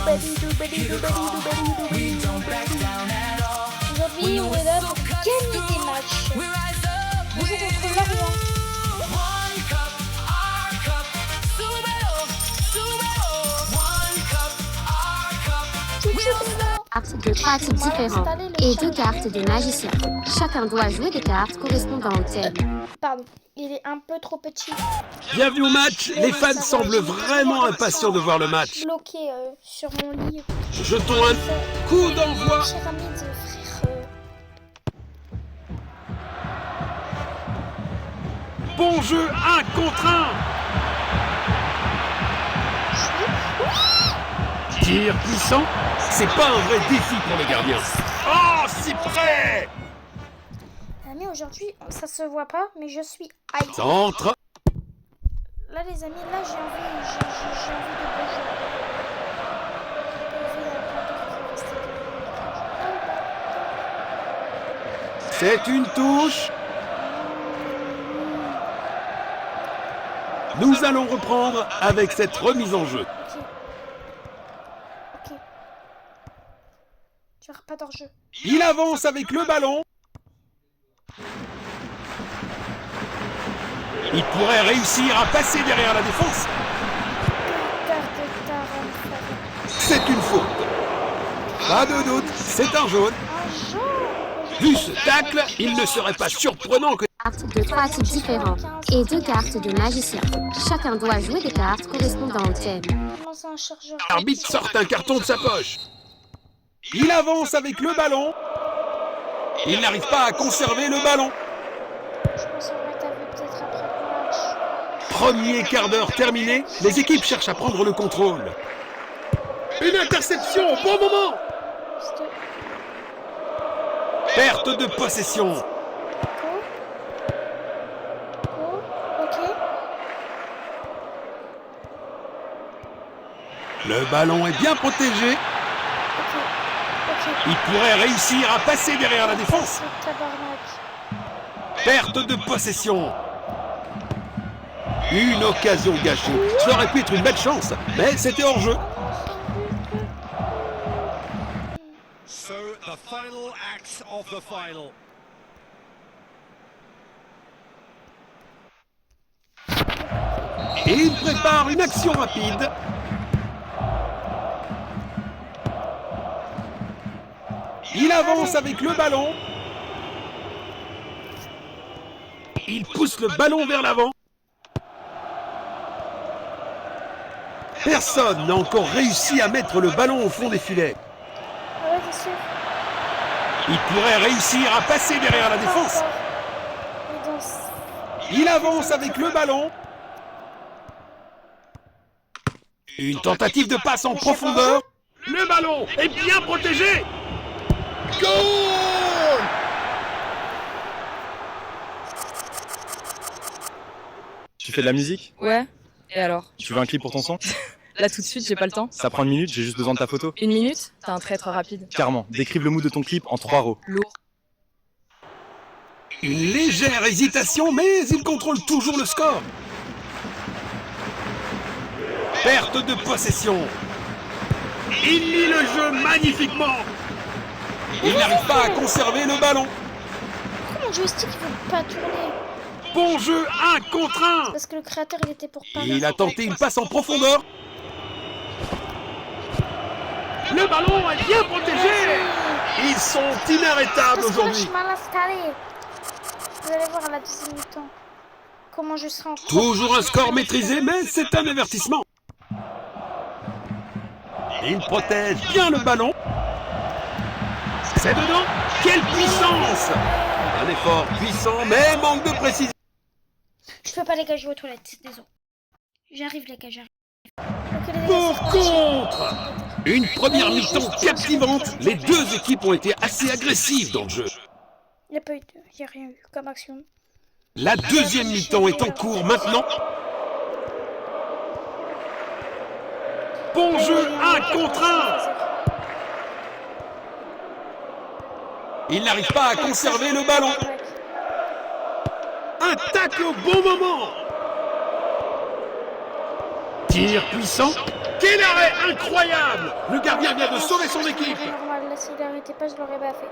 Aujourd'hui, on est là pour gagner des matchs. On joue contre l'Orient. De 3 types différents et 2 cartes de magicien. Chacun doit jouer des cartes correspondant au thème. Pardon, il est un peu trop petit. Bienvenue au match. Les fans semblent vraiment impatients de voir le match. Bloqué sur mon lit. Jetons un coup d'envoi. Cher ami de frère. Bon jeu, 1 contre 1. Tir puissant. C'est pas un vrai défi pour le gardien. Oh, si près. Amis, aujourd'hui, ça se voit pas, mais je suis hype. Centre. Là, les amis, là, j'ai envie de bouger. C'est une touche. Nous allons reprendre avec cette remise en jeu. Ok. Tu n'auras pas d'enjeu. Il avance avec le ballon. Il pourrait réussir à passer derrière la défense. C'est une faute. Pas de doute, c'est un jaune. Vu ce tacle, il ne serait pas surprenant que... Cartes de 3 types différents et 2 cartes de magicien. Chacun doit jouer des cartes correspondant au thème. L'arbitre sort un carton de sa poche. Il avance avec le ballon. Il n'arrive pas à conserver le ballon. Premier quart d'heure terminé, les équipes cherchent à prendre le contrôle. Une interception au bon moment. Perte de possession. Le ballon est bien protégé. Il pourrait réussir à passer derrière la défense. Perte de possession. Une occasion gâchée. Ça aurait pu être une belle chance, mais c'était hors jeu. So the final acts of the final. Et il prépare une action rapide. Il avance avec le ballon. Il pousse le ballon vers l'avant. Personne n'a encore réussi à mettre le ballon au fond des filets. Il pourrait réussir à passer derrière la défense. Il avance avec le ballon. Une tentative de passe en profondeur. Le ballon est bien protégé. Goal! Tu fais de la musique? Ouais. Et alors? Tu veux un clip pour ton son? Là tout de suite, j'ai pas le temps. Ça prend 1 minute, j'ai juste besoin de ta photo. 1 minute? T'as un traître rapide. Carrément, décrive le mood de ton clip en 3 rows. Lourd. Une légère hésitation, mais il contrôle toujours le score. Perte de possession. Il lit le jeu magnifiquement. Il n'arrive pas à conserver le ballon. Pourquoi mon joystick ne veut pas tourner? Bon jeu, 1 contre 1. Parce que le créateur, il était pour pas. Il a tenté une passe en profondeur. Le ballon est bien protégé. Ils sont inarrêtables aujourd'hui. Vous allez voir à la deuxième mi-temps comment je serai en cours. Toujours un score maîtrisé, mais c'est un avertissement. Il protège bien le ballon. C'est dedans. Quelle puissance! Un effort puissant, mais manque de précision. Je peux pas les gars, je vais aux toilettes, désolé. J'arrive les gars, j'arrive. Pour contre! Une première mi-temps captivante. Les deux équipes ont été assez agressives dans le jeu. Il n'y a pas eu il n'y a rien eu comme action. La deuxième mi-temps est en cours maintenant. Bon jeu, 1 contre 1. Il n'arrive pas à conserver le ballon. Un tacle au bon moment. Tir puissant. Quel arrêt incroyable! Le gardien vient de sauver son équipe. C'est normal, là, s'il arrêtait pas, je l'aurais pas fait.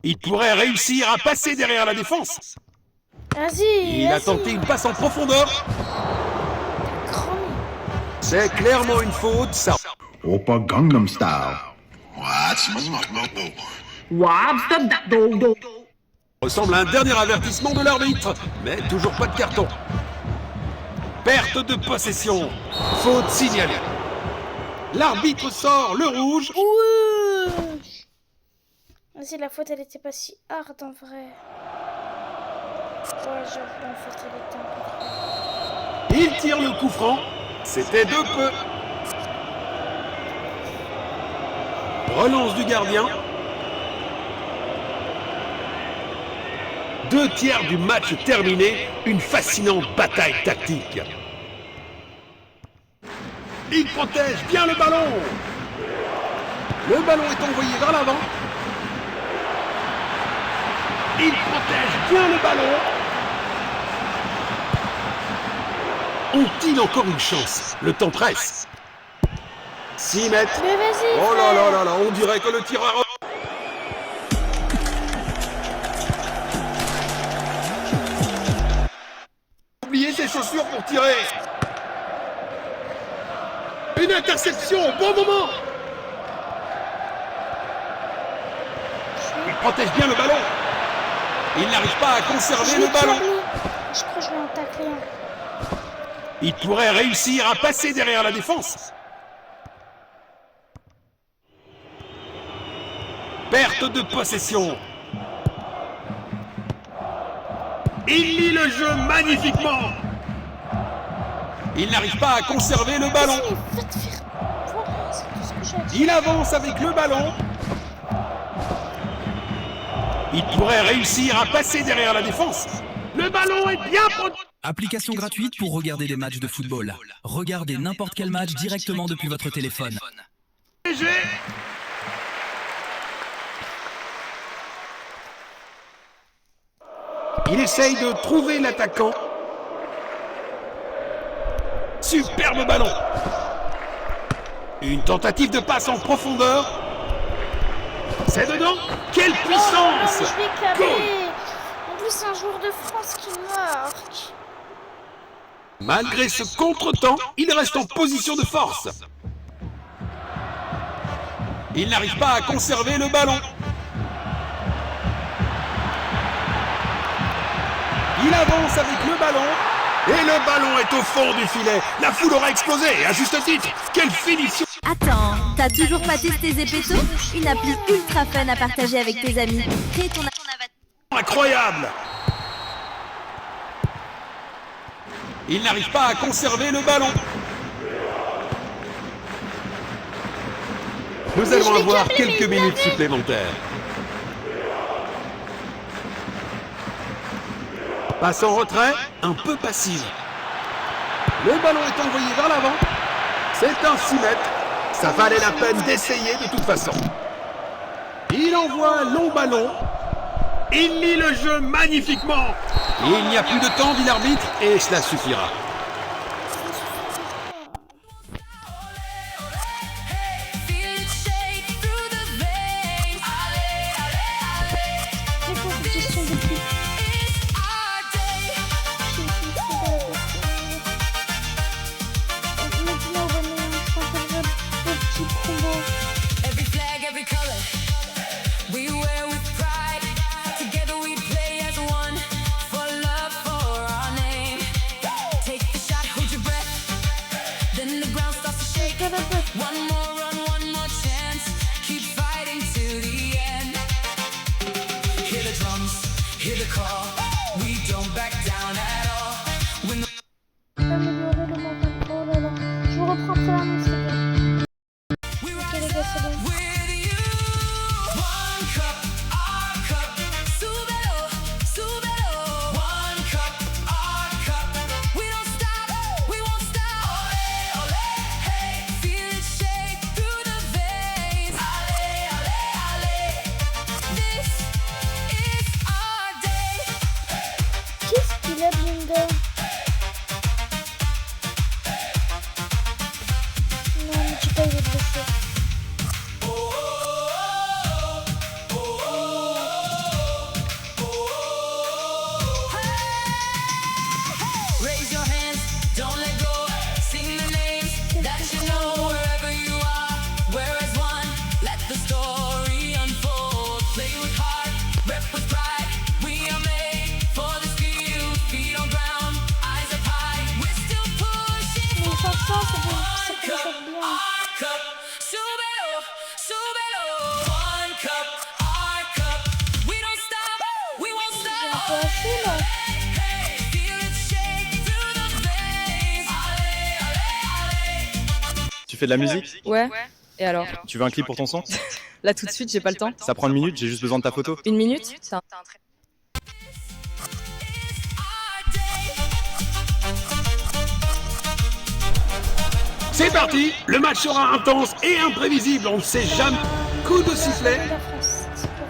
Il pourrait réussir à passer derrière la défense. Vas-y, Il a tenté une passe en profondeur. C'est clairement une faute, ça. Oppa Gangnam Style. Ressemble à un dernier avertissement de l'arbitre, mais toujours pas de carton. Perte de possession. Faute signalée. L'arbitre sort le rouge. Ouh. Vas-y, la faute, elle était pas si hard en vrai. Ouais, j'avoue, en fait, elle était un peu... Il tire le coup franc. C'était de peu. Relance du gardien. 2 tiers du match terminé. Une fascinante bataille tactique. Il protège bien le ballon. Le ballon est envoyé vers l'avant. Il protège bien le ballon. Ont-ils encore une chance? Le temps presse. 6 mètres. Mais vas-y, Oh là frère. là là là, on dirait que le tireur... Oubliez ses chaussures pour tirer. Une interception au bon moment. Il protège bien le ballon. Il n'arrive pas à conserver le ballon. Je crois que je vais en tacler un. Il pourrait réussir à passer derrière la défense. Perte de possession. Il lit le jeu magnifiquement. Il n'arrive pas à conserver le ballon. Vas-y, va te faire... Voilà, c'est tout ce que j'ai à dire. Il avance avec le ballon. Il pourrait réussir à passer derrière la défense. Le ballon est bien protégé. Application gratuite pour regarder des matchs de football. Regardez n'importe quel match directement depuis votre téléphone. Il essaye de trouver l'attaquant. Superbe ballon. Une tentative de passe en profondeur. C'est dedans. Quelle Oh, puissance! mais je vais Goal. câbler. En plus, c'est un joueur de France qui marque. Malgré ce contretemps, il reste en position de force. Il n'arrive pas à conserver le ballon. Il avance avec le ballon. Et le ballon est au fond du filet. La foule aura explosé, à juste titre. Quelle finition! Attends, t'as toujours pas testé Zepeto? Une appli ultra fun à partager avec tes amis. Crée ton avatar. Incroyable! Il n'arrive pas à conserver le ballon. Nous allons avoir quelques minutes supplémentaires. Passe en retrait, un peu passive. Le ballon est envoyé vers l'avant. C'est un 6 mètres. Ça valait la peine d'essayer de toute façon. Il envoie un long ballon. Il lit le jeu magnifiquement. Il n'y a plus de temps, dit l'arbitre, et cela suffira. Les compétitions depuis. Maintenant, on va mettre un petit promo. Every flag, every color, we wear with pride. Together we play as one, for love, for our name. Take the shot, hold your breath, then the ground starts to shake. One more run, one more chance, keep fighting to the end. Hear the drums, hear the call, we don't back down at all. When the Améliorer le mental. Oh là là. Je vous reprends après l'annonce, les gars. Ok, les gars, c'est bon. with you, one cup, our cup, súbelo, súbelo. One cup, our cup, we don't stop, we won't stop. Ole, ole, hey, feel it shake through the veins. Ale, ale, ale, this is our day. Qu'est-ce qu'il a, Blinder? bien. Our cup, súbelo, súbelo. One cup, our cup. We don't stop, we won't J'ai un stop. peu assez là. Hey, feel it shake through the veins. Allez, allez, allez. Tu fais de la musique? Ouais. Et alors? Tu veux un clip pour ton son? Là tout de suite, j'ai pas le temps. Ça prend 1 minute, j'ai juste besoin de ta photo. 1 minute? T'as un trait. C'est parti. Le match sera intense et imprévisible. On ne sait jamais. Coup de sifflet. La France, c'est pour...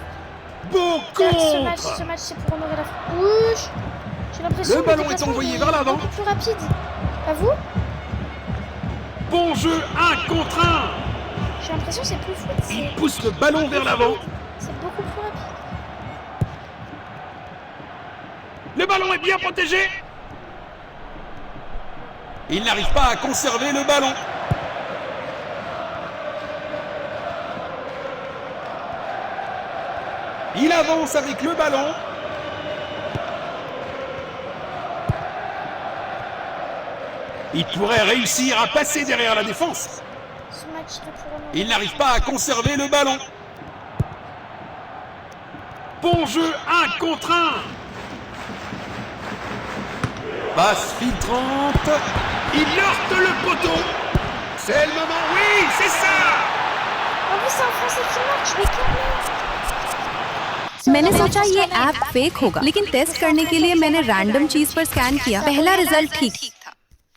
Beau Ce contre. match, c'est pour honorer la France. Ouch. J'ai l'impression Le que ballon est déplacement envoyé est vers l'avant. beaucoup plus rapide. Pas vous? Bon jeu, 1 contre 1. J'ai l'impression que c'est plus foot. Il pousse le ballon vers l'avant. C'est beaucoup plus rapide. Le ballon est bien protégé. Il n'arrive pas à conserver le ballon. Il avance avec le ballon. Il pourrait réussir à passer derrière la défense. Ce match serait pour honorer. Il n'arrive pas à conserver le ballon. Bon jeu, 1 contre 1. Passe filtrante. Il heurte le poteau. C'est le moment. Oui, c'est ça. En plus, c'est un Français qui marque. Je vais calmer. मैंने सोचा ये app fake होगा, लेकिन टेस्ट करने के लिए मैंने रैंडम चीज पर स्कैन किया। पहला रिजल्ट ठीक था।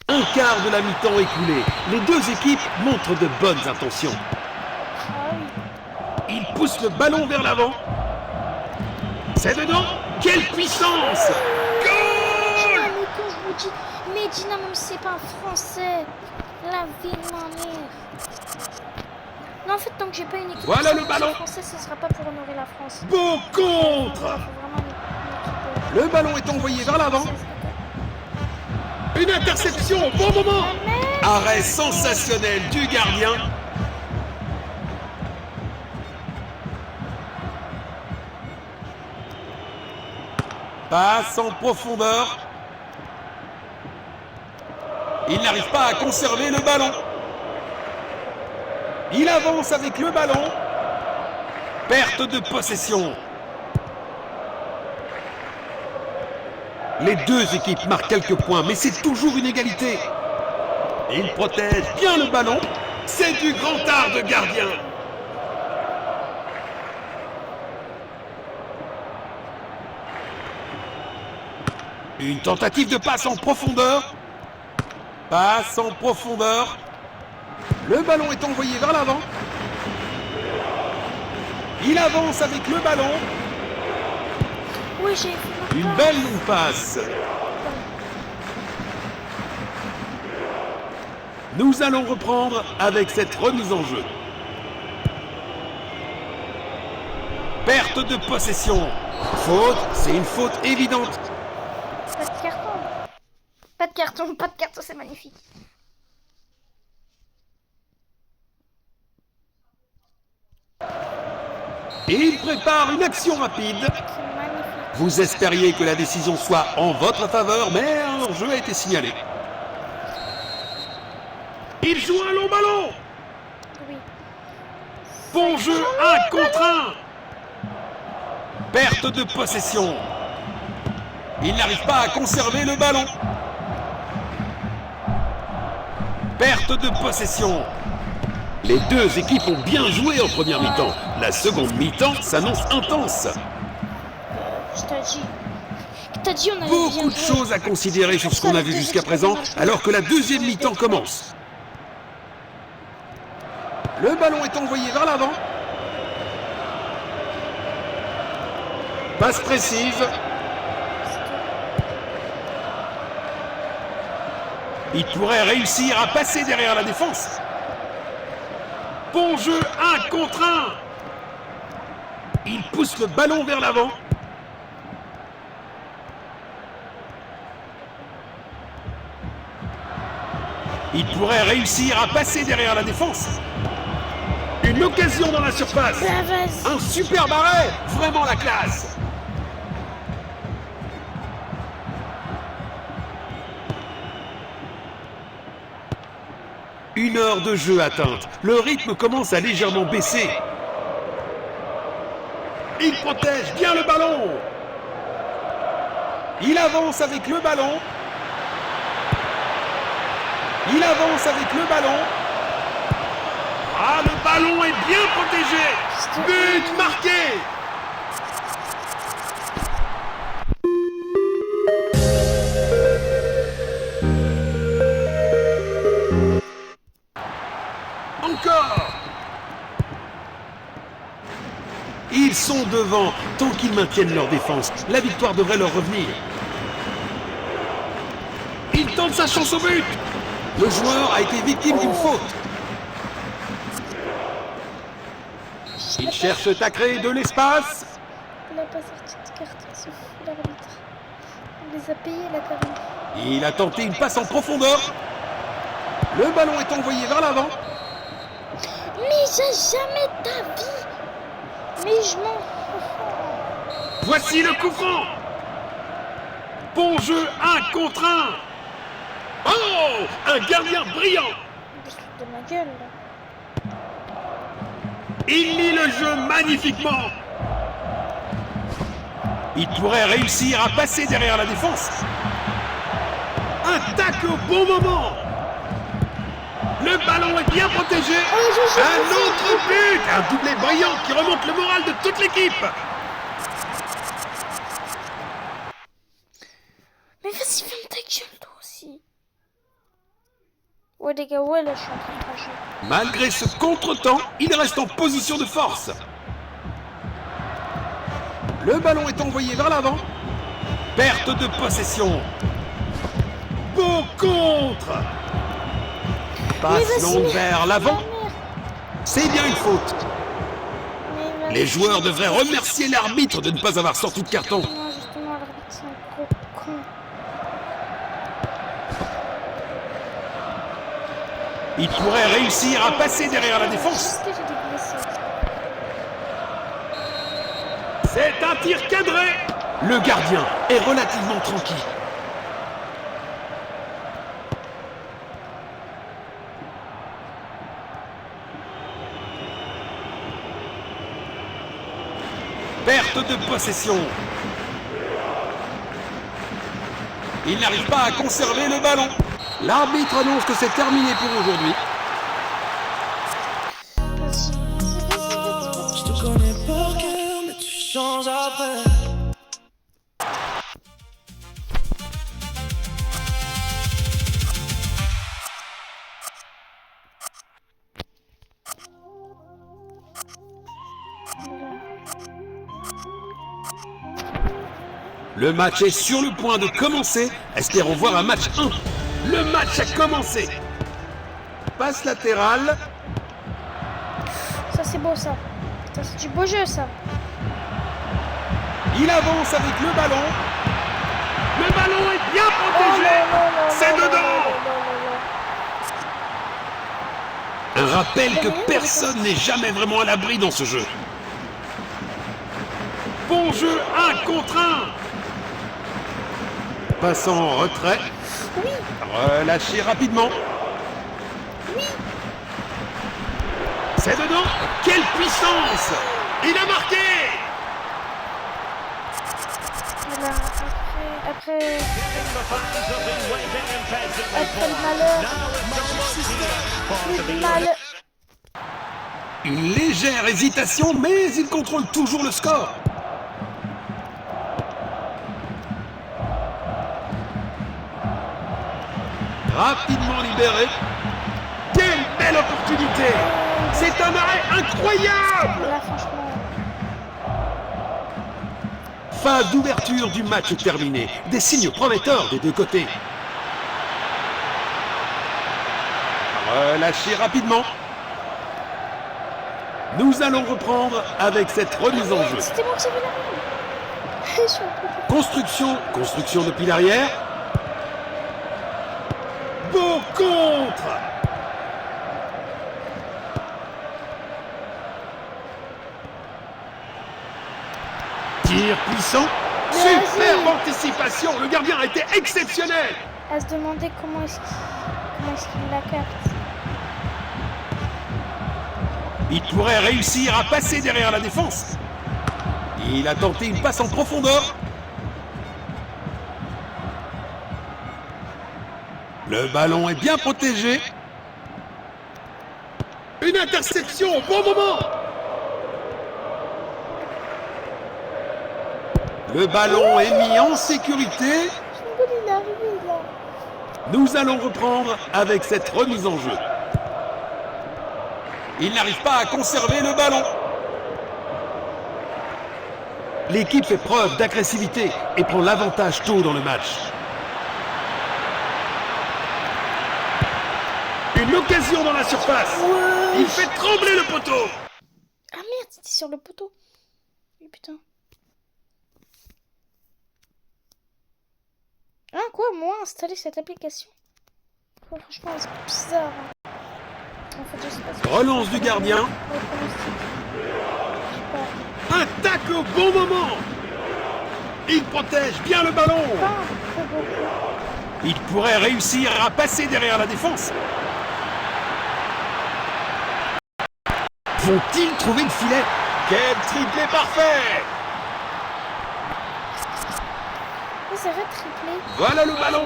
Un quart de la mi-temps écoulé. Les deux équipes montrent de bonnes intentions. Ah oui. Il pousse le ballon vers l'avant. C'est dedans. Quelle puissance. Goal. Mais quand je vous dis, Medina, même si c'est pas un Français, la vie de ma mère. Non, en fait, tant que j'ai pas une équipe Voilà le ballon. française, ce sera pas pour honorer la France. Beau contre. Il faut vraiment une équipe. Le ballon est envoyé vers l'avant. Une interception au bon moment. Arrêt sensationnel du gardien. Passe en profondeur. Il n'arrive pas à conserver le ballon. Il avance avec le ballon. Perte de possession. Les deux équipes marquent quelques points, mais c'est toujours une égalité. Il protège bien le ballon. C'est du grand art de gardien. Une tentative de passe en profondeur. Passe en profondeur. Le ballon est envoyé vers l'avant. Il avance avec le ballon. Oui, j'ai vu. Une belle longue passe. Nous allons reprendre avec cette remise en jeu. Perte de possession. Faute, c'est une faute évidente. Pas de carton. Pas de carton, pas de carton, c'est magnifique. Et il prépare une action rapide. C'est magnifique. Vous espériez que la décision soit en votre faveur, mais un hors-jeu a été signalé. Il joue un long ballon. Oui. Bon jeu, 1 contre 1. Perte de possession. Il n'arrive pas à conserver le ballon. Perte de possession. Les deux équipes ont bien joué en première mi-temps. La seconde mi-temps s'annonce intense. Je t'ai dit. Je t'ai dit, on avait bien Beaucoup de joué. choses à considérer sur ce qu'on a vu jusqu'à présent, alors que la deuxième mi-temps commence. Le ballon est envoyé vers l'avant. Passe précise. Il pourrait réussir à passer derrière la défense. Bon jeu, 1 contre 1. Il pousse le ballon vers l'avant. Il pourrait réussir à passer derrière la défense. Une occasion dans la surface. Bah, vas-y. Un super arrêt. Vraiment la classe. 1 heure de jeu atteinte. Le rythme commence à légèrement baisser. Il protège bien le ballon. Il avance avec le ballon. Il avance avec le ballon. Ah, le ballon est bien protégé. But marqué. Encore. Ils sont devant. Tant qu'ils maintiennent leur défense, la victoire devrait leur revenir. Il tente sa chance au but. Le joueur a été victime d'une faute. Il cherche à créer de l'espace. Il n'a pas sorti de carte, il se fout l'arbitre. On les a payés la carrière. Il a tenté une passe en profondeur. Le ballon est envoyé vers l'avant. Mais j'ai jamais d'avis. Mais je m'en... Voici le coup franc. Bon jeu 1 contre 1. Oh, un gardien brillant. Je suis de ma gueule là. Il lit le jeu magnifiquement. Il pourrait réussir à passer derrière la défense. Un tacle au bon moment. Le ballon est bien protégé. Un autre but. Un doublé brillant qui remonte le moral de toute l'équipe. Mais vas-y, ferme ta gueule toi aussi. Ouais les gars, ouais là je suis en train de rager. Malgré ce contretemps, il reste en position de force. Le ballon est envoyé vers l'avant. Perte de possession. Beau contre. Passe longue vers l'avant. C'est bien une faute. Les joueurs devraient remercier l'arbitre de ne pas avoir sorti de carton. Non, justement, l'arbitre c'est un gros con. Il pourrait réussir à passer derrière la défense. Qu'est-ce que j'ai des blessés? C'est un tir cadré. Le gardien est relativement tranquille. Perte de possession. Il n'arrive pas à conserver le ballon. L'arbitre annonce que c'est terminé pour aujourd'hui. Je te connais par cœur, mais tu changes après. Le match est sur le point de commencer. Espérons voir un match 1. Le match a commencé. Passe latérale. Ça c'est beau ça. Ça c'est du beau jeu ça. Il avance avec le ballon. Le ballon est bien protégé. C'est dedans. Un rappel que personne n'est jamais vraiment à l'abri dans ce jeu. Bon jeu 1 contre 1. Passant en retrait. Oui. Relâché rapidement. Oui. C'est dedans. Quelle puissance. Il a marqué. Voilà, après le malheur, le malheur. Une légère hésitation, mais il contrôle toujours le score. Rapidement libéré. Quelle belle opportunité. C'est un arrêt incroyable. Là franchement. Fin d'ouverture du match terminé. Des signes prometteurs des deux côtés. Relâché rapidement. Nous allons reprendre avec cette remise en jeu. C'était moi qui avais la main. Construction depuis l'arrière. Beau contre. Tir puissant. Superbe anticipation. Le gardien a été exceptionnel. À se demander comment est-ce qu'il la capte. Il pourrait réussir à passer derrière la défense. Il a tenté une passe en profondeur. Le ballon est bien protégé. Une interception au bon moment. Le ballon est mis en sécurité. Il est arrivé là. Nous allons reprendre avec cette remise en jeu. Il n'arrive pas à conserver le ballon. L'équipe fait preuve d'agressivité et prend l'avantage tôt dans le match. Une occasion dans la surface. Ouais. Il fait trembler le poteau. Ah merde, c'était sur le poteau. Oh, putain. Ah quoi, moi installer cette application? Oh, franchement, c'est bizarre. Hein. En fait, je sais pas si Relance du gardien. Un tacle au bon moment. Il protège bien le ballon. Il pourrait réussir à passer derrière la défense. Vont-ils trouver le filet? Quel triplé parfait! Oui, ça va tripler. Voilà le ballon.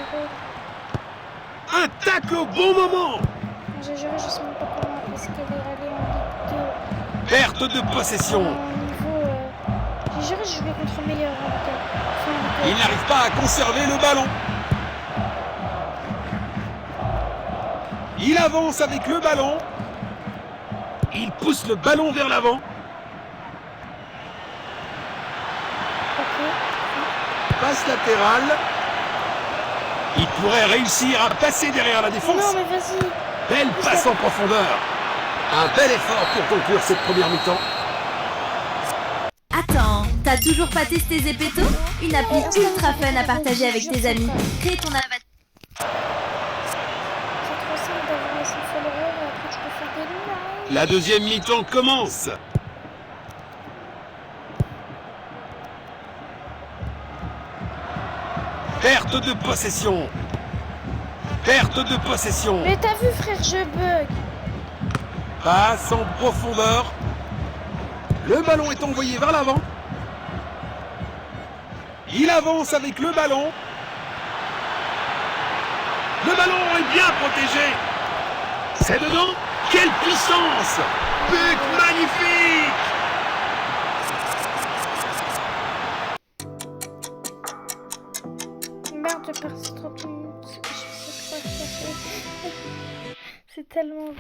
Un tacle au bon moment. J'ai juré, je sais même pas comment parce qu'elle est allée en Ligue 2. Perte de possession. Niveau, j'ai juré, je jouais contre meilleur en Ligue 1. Enfin, Il n'arrive pas à conserver le ballon. Il avance avec le ballon. Il pousse le ballon vers l'avant. Passe latérale. Il pourrait réussir à passer derrière la défense. Non, mais vas-y. Belle passe en profondeur. Un bel effort pour conclure cette première mi-temps. Attends, t'as toujours pas testé Zepeto? Une appli ultra fun à partager avec tes amis. Crée ton avatar. La deuxième mi-temps commence. Perte de possession. Perte de possession. Mais t'as vu, frère, je bug. Passe en profondeur. Le ballon est envoyé vers l'avant. Il avance avec le ballon. Le ballon est bien protégé. C'est dedans. Quelle puissance! But magnifique! Merde, j'ai perdu 30 minutes. Je sais pas. C'est tellement vite.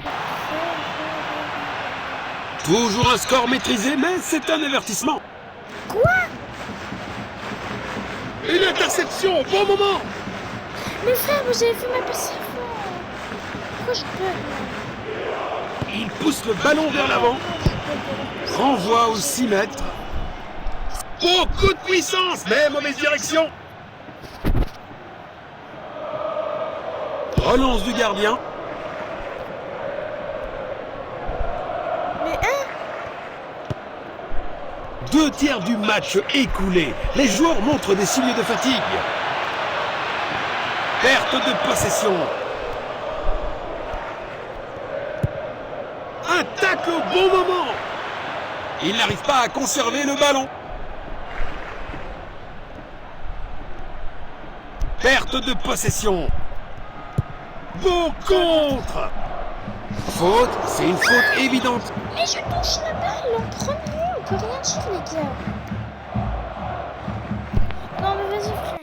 Toujours un score maîtrisé, mais c'est un avertissement. Quoi? Une interception au bon moment. Mais frère, vous avez fait ma passe avant. Pourquoi je bug là? Il pousse le ballon vers l'avant. Renvoie aux 6 mètres. Beaucoup de puissance, mais mauvaise direction. Relance du gardien. Mais hein? 2 tiers du match écoulé. Les joueurs montrent des signes de fatigue. Perte de possession. Un tacle au bon moment. Il n'arrive pas à conserver le ballon. Perte de possession. Beau contre. Faute, c'est une faute évidente. Mais je touche la balle en premier, on peut rien dire les gars. Non mais vas-y frère,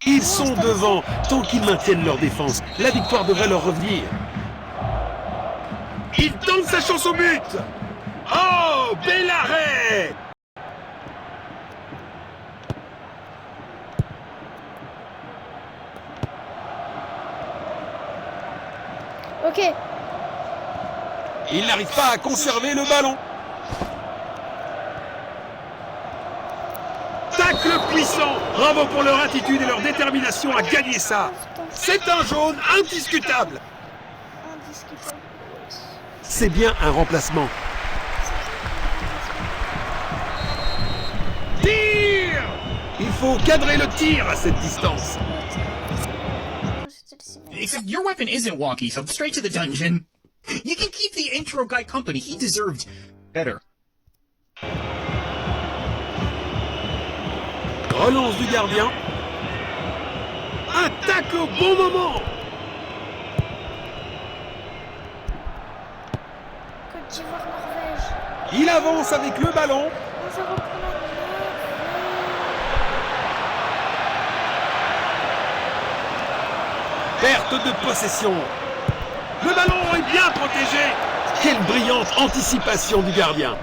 Ils sont devant, tant qu'ils maintiennent leur défense. La victoire devrait leur revenir. Il tente sa chance au but. Oh, bel arrêt. Ok. Il n'arrive pas à conserver le ballon. Tacle puissant. Bravo pour leur attitude et leur détermination à gagner ça. C'est un jaune indiscutable. C'est bien un remplacement. Tir. Il faut cadrer le tir à cette distance. Except your weapon isn't walkie, so straight to the dungeon. You can keep the intro guy company. He deserved better. Relance du gardien. Attaque au bon moment. Côte d'Ivoire, Norvège. Il avance avec le ballon. On va reprendre la Perte de possession. Le ballon est bien protégé. Quelle brillante anticipation du gardien.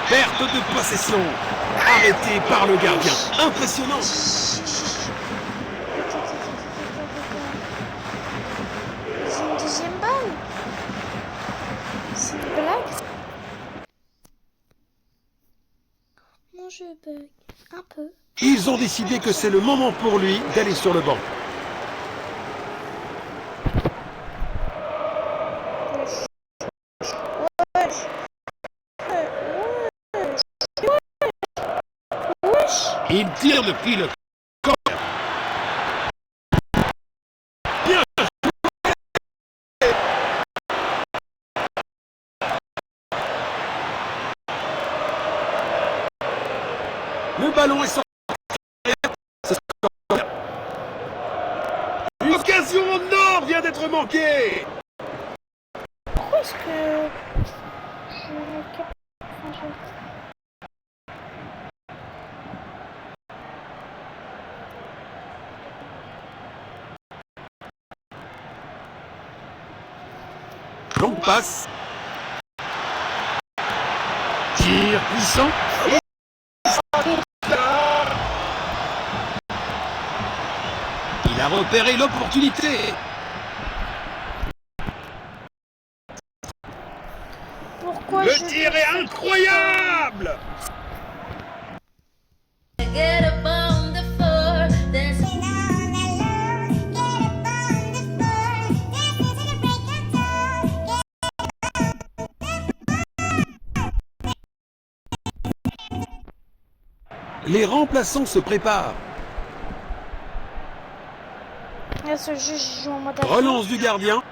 Perte de possession. Arrêté par le gardien. Impressionnant. C'est une deuxième balle. C'est une blague. Mon jeu bug. Un peu. Ils ont décidé que c'est le moment pour lui d'aller sur le banc. Il tire depuis le corner. Bien joué. Le ballon est sorti. Une occasion en or vient d'être manquée. Pourquoi est-ce que je ne capte pas jeu? Longue passe. Tir puissant. Il a repéré l'opportunité. Pourquoi Le tir est incroyable. Get up on the floor, dance. Les remplaçants se préparent. Ce jeu, je joue en mode avion. Relance du gardien.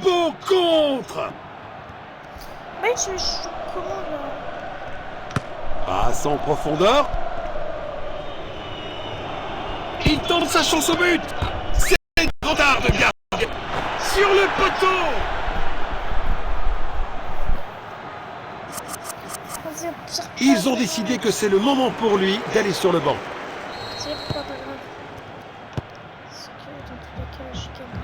Beau contre. Mais je joue comment là? Passe en profondeur. Il tente sa chance au but. C'est trop tard de gardien. Sur le poteau. Ils ont décidé que c'est le moment pour lui d'aller sur le banc. C'est pas grave. Parce que dans tous les cas, je gagne.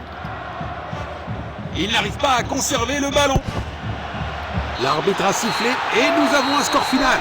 Il n'arrive pas à conserver le ballon. L'arbitre a sifflé et nous avons un score final.